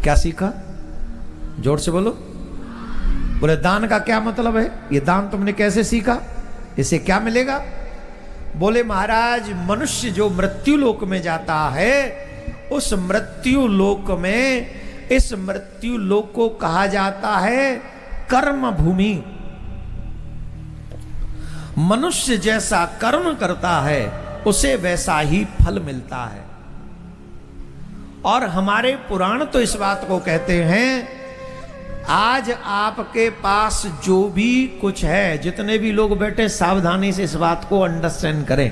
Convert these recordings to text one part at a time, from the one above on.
क्या सीखा? जोर से बोलो। बोले दान का क्या मतलब है? ये दान तुमने कैसे सीखा? इससे क्या मिलेगा? बोले महाराज, मनुष्य जो मृत्यु लोक में जाता है, उस मृत्यु लोक में, इस मृत्यु लोक को कहा जाता है कर्म भूमि। मनुष्य जैसा कर्म करता है उसे वैसा ही फल मिलता है। और हमारे पुराण तो इस बात को कहते हैं, आज आपके पास जो भी कुछ है, जितने भी लोग बैठे सावधानी से इस बात को अंडरस्टैंड करें,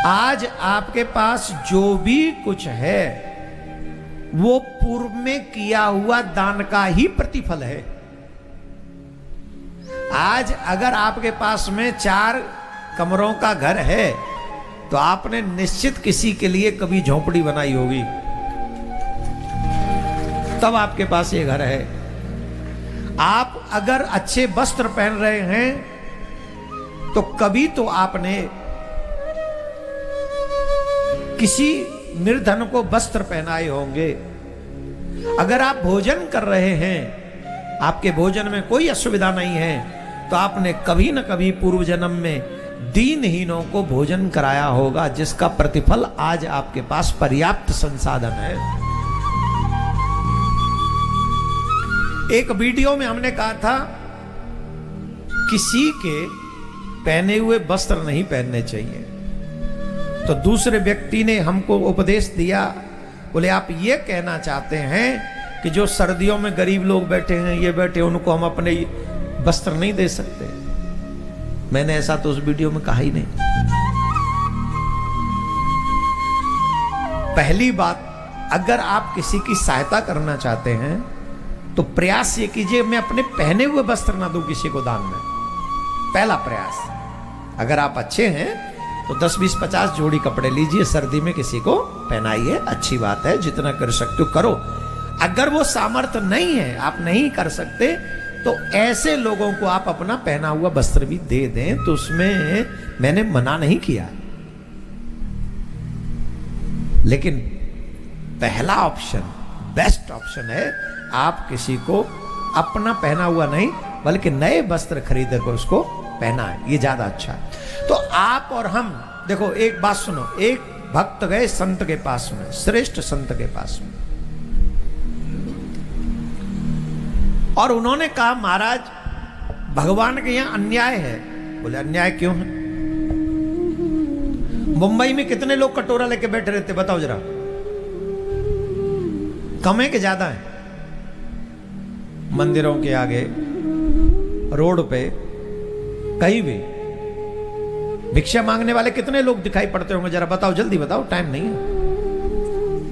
आज आपके पास जो भी कुछ है वो पूर्व में किया हुआ दान का ही प्रतिफल है। आज अगर आपके पास में 4 कमरों का घर है तो आपने निश्चित किसी के लिए कभी झोंपड़ी बनाई होगी, तब आपके पास ये घर है। आप अगर अच्छे वस्त्र पहन रहे हैं तो कभी तो आपने किसी निर्धन को वस्त्र पहनाए होंगे। अगर आप भोजन कर रहे हैं, आपके भोजन में कोई असुविधा नहीं है, तो आपने कभी न कभी पूर्व जन्म में दीनहीनों को भोजन कराया होगा, जिसका प्रतिफल आज आपके पास पर्याप्त संसाधन है। एक वीडियो में हमने कहा था, किसी के पहने हुए वस्त्र नहीं पहनने चाहिए। तो दूसरे व्यक्ति ने हमको उपदेश दिया, बोले आप ये कहना चाहते हैं कि जो सर्दियों में गरीब लोग बैठे हैं, ये बैठे, उनको हम अपने वस्त्र नहीं दे सकते? मैंने ऐसा तो उस वीडियो में कहा ही नहीं। पहली बात, अगर आप किसी की सहायता करना चाहते हैं तो प्रयास ये कीजिए, मैं अपने पहने हुए वस्त्र ना दूं किसी को दान में। पहला प्रयास। अगर आप अच्छे हैं तो 10, 20, 50 जोड़ी कपड़े लीजिए, सर्दी में किसी को पहनाइए, अच्छी बात है, जितना कर सकते हो करो। अगर वो सामर्थ्य नहीं है, आप नहीं कर सकते, तो ऐसे लोगों को आप अपना पहना हुआ वस्त्र भी दे दें, तो उसमें मैंने मना नहीं किया। लेकिन पहला ऑप्शन, बेस्ट ऑप्शन है, आप किसी को अपना पहना हुआ नहीं बल्कि नए वस्त्र खरीद कर उसको पहना है, ये ज्यादा अच्छा है। तो आप और हम, देखो एक बात सुनो, एक भक्त गए संत के पास में, श्रेष्ठ संत के पास में, और उन्होंने कहा महाराज भगवान के यहां अन्याय है। बोले अन्याय क्यों है? मुंबई में कितने लोग कटोरा लेके बैठे रहते, बताओ जरा, कम है कि ज्यादा है? मंदिरों के आगे, रोड पे, कहीं भी भिक्षा मांगने वाले कितने लोग दिखाई पड़ते होंगे? जरा बताओ, जल्दी बताओ, टाइम नहीं है।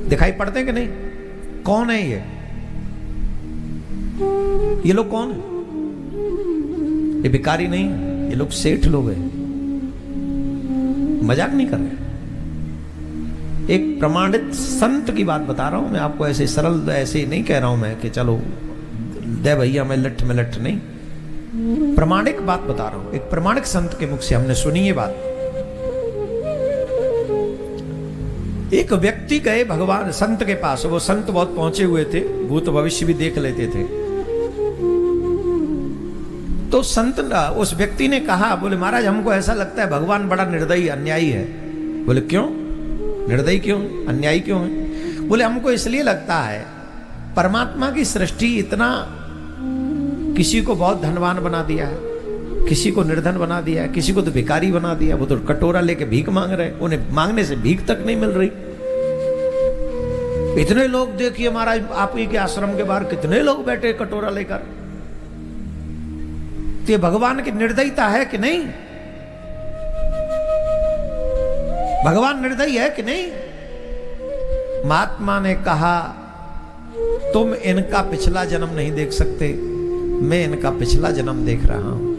दिखाई पड़ते हैं कि नहीं? कौन है ये लोग कौन है? ये भिखारी नहीं है, ये लोग सेठ लोग हैं। मजाक नहीं कर रहे, एक प्रमाणित संत की बात बता रहा हूं मैं आपको, ऐसे सरल ऐसे नहीं कह रहा हूं मैं कि चलो दे भैया मैं लठ नहीं, प्रमाणिक बात बता रहा हूं। एक प्रमाणिक संत के मुख से हमने सुनी ये बात। एक व्यक्ति गए भगवान संत के पास, वो संत बहुत पहुंचे हुए थे, भूत भविष्य भी देख लेते थे। तो संत उस व्यक्ति ने कहा, बोले महाराज हमको ऐसा लगता है भगवान बड़ा निर्दयी अन्यायी है। बोले क्यों? निर्दयी क्यों, अन्यायी क्यों है? बोले हमको इसलिए लगता है परमात्मा की सृष्टि इतना, किसी को बहुत धनवान बना दिया है, किसी को निर्धन बना दिया है, किसी को तो भिखारी बना दिया, वो तो कटोरा लेके भीख मांग रहे, उन्हें मांगने से भीख तक नहीं मिल रही। इतने लोग देखिए महाराज, आप ही के आश्रम के बाहर कितने लोग बैठे कटोरा लेकर। तो ये भगवान की निर्दयता है कि नहीं? भगवान निर्दयी है कि नहीं? महात्मा ने कहा तुम इनका पिछला जन्म नहीं देख सकते, मैं इनका पिछला जन्म देख रहा हूं।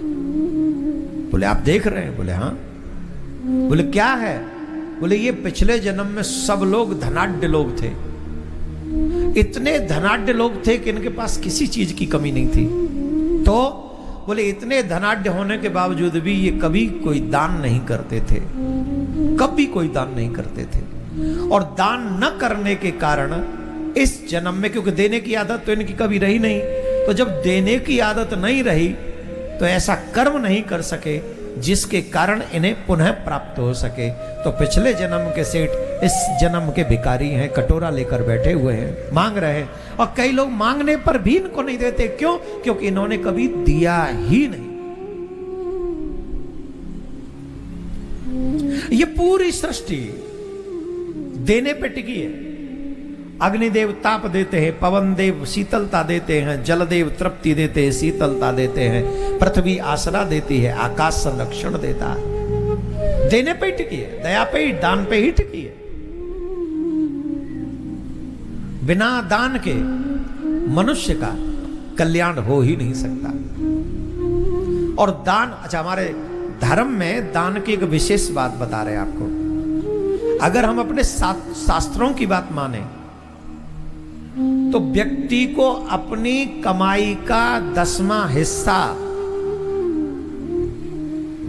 बोले आप देख रहे हैं? बोले हाँ। बोले क्या है? बोले ये पिछले जन्म में सब लोग धनाढ्य लोग थे, इतने धनाढ्य लोग थे कि इनके पास किसी चीज की कमी नहीं थी। तो बोले इतने धनाढ्य होने के बावजूद भी ये कभी कोई दान नहीं करते थे, कभी कोई दान नहीं करते थे, और दान न करने के कारण इस जन्म में, क्योंकि देने की आदत तो इनकी कभी रही नहीं, तो जब देने की आदत नहीं रही तो ऐसा कर्म नहीं कर सके जिसके कारण इन्हें पुनः प्राप्त हो सके। तो पिछले जन्म के सेठ इस जन्म के भिखारी हैं, कटोरा लेकर बैठे हुए हैं, मांग रहे हैं। और कई लोग मांगने पर भी इनको नहीं देते। क्यों? क्योंकि इन्होंने कभी दिया ही नहीं। ये पूरी सृष्टि देने पे टिकी है। अग्निदेव ताप देते हैं, पवन देव शीतलता देते हैं, जलदेव तृप्ति देते हैं, शीतलता देते हैं, पृथ्वी आसरा देती है, आकाश संरक्षण देता है। देने पे ही टिकी है, दया पे ही, दान पे ही टिकी है। बिना दान के मनुष्य का कल्याण हो ही नहीं सकता। और दान, अच्छा, हमारे धर्म में दान की एक विशेष बात बता रहे हैं आपको। अगर हम अपने शास्त्रों की बात माने तो व्यक्ति को अपनी कमाई का 10वां हिस्सा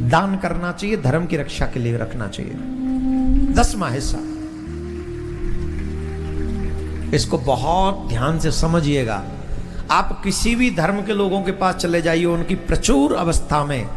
दान करना चाहिए, धर्म की रक्षा के लिए रखना चाहिए। 10वां हिस्सा, इसको बहुत ध्यान से समझिएगा। आप किसी भी धर्म के लोगों के पास चले जाइए, उनकी प्रचुर अवस्था में